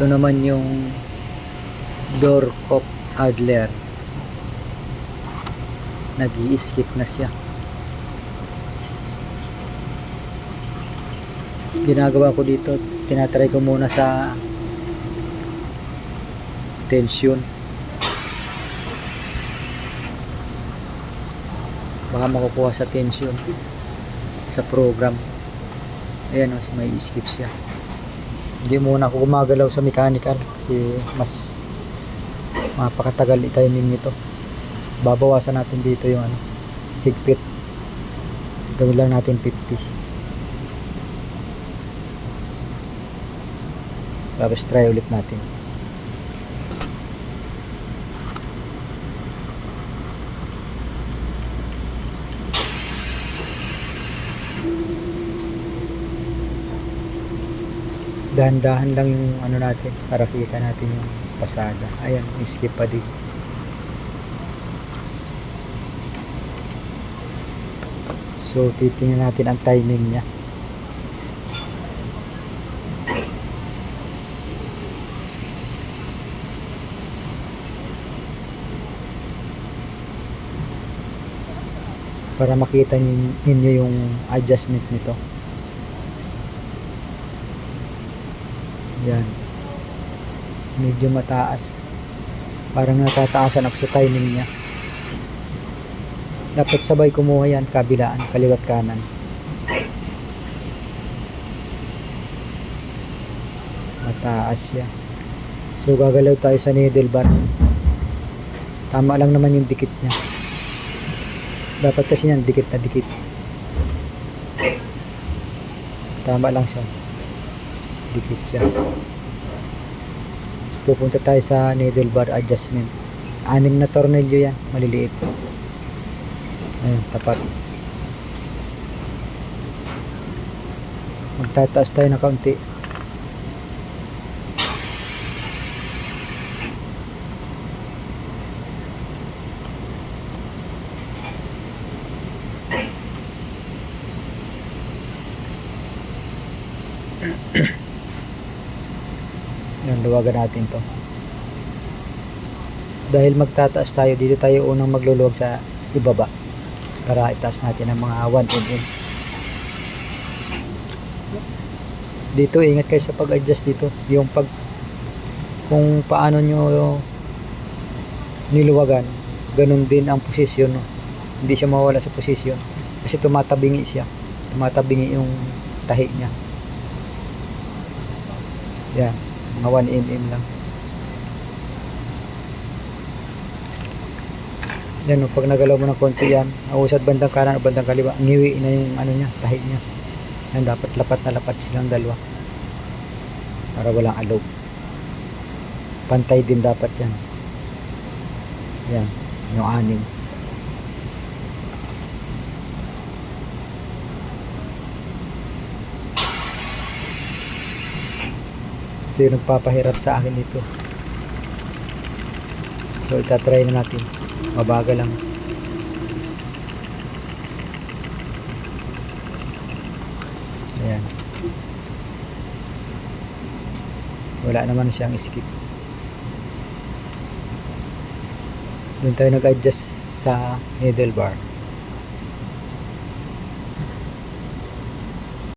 Ito naman yung door cup idler. Nag-i-skip na siya. Ginagawa ko dito, tinatry ko muna sa tension. Baka makukuha sa tension sa program. Ayan o, may skip siya. Hindi muna ako gumagalaw sa mechanical kasi mas mapakatagal i-timing nito. Babawasan natin dito yung higpit. Gawin lang natin 50. Tapos try ulit natin. Dahan-dahan lang yung natin para kita natin yung pasada. Ayan, skip pa din. So titingnan natin ang timing niya. Para makita ninyo yung adjustment nito. Yan. Medyo mataas. Parang natataasan ako sa timing niya. Dapat sabay kumuha yan, kabilaan, kaliwat kanan. Mataas siya. So gagalaw tayo sa needle bar. Tama lang naman yung dikit niya. Dapat kasi yan, dikit na dikit. Tama lang siya. Dikit siya. So, pupunta tayo sa needle bar adjustment. 6 na tornilyo yan, maliliit. Ayan, tapat. Magtataas tayo na kaunti. Yan, luwagan natin to. Dahil magtataas tayo, dito tayo unang magluluwag sa ibaba para itaas natin ang mga 1 mm. Dito ingat kayo sa pag-adjust dito, yung kung paano nyo niluwagan, ganun din ang posisyon, no? Hindi siya mawala sa posisyon kasi tumatabingi siya, tumatabingi yung tahi niya. Yan, mga 1 mm lang. Yan, no, pag nagalaw mo ng konti yan, usad bandang kanan o bandang kaliwa, ngiwi na yung niya, tahi niya. Yan, dapat lapat na lapat silang dalawa para walang alob. Pantay din dapat yan. Yan, yung 6. Ito yung nagpapahirap sa akin dito. So itatry na natin. Mabagal lang. Ayan. Wala naman siyang skip. Doon tayo nag-adjust sa needle bar.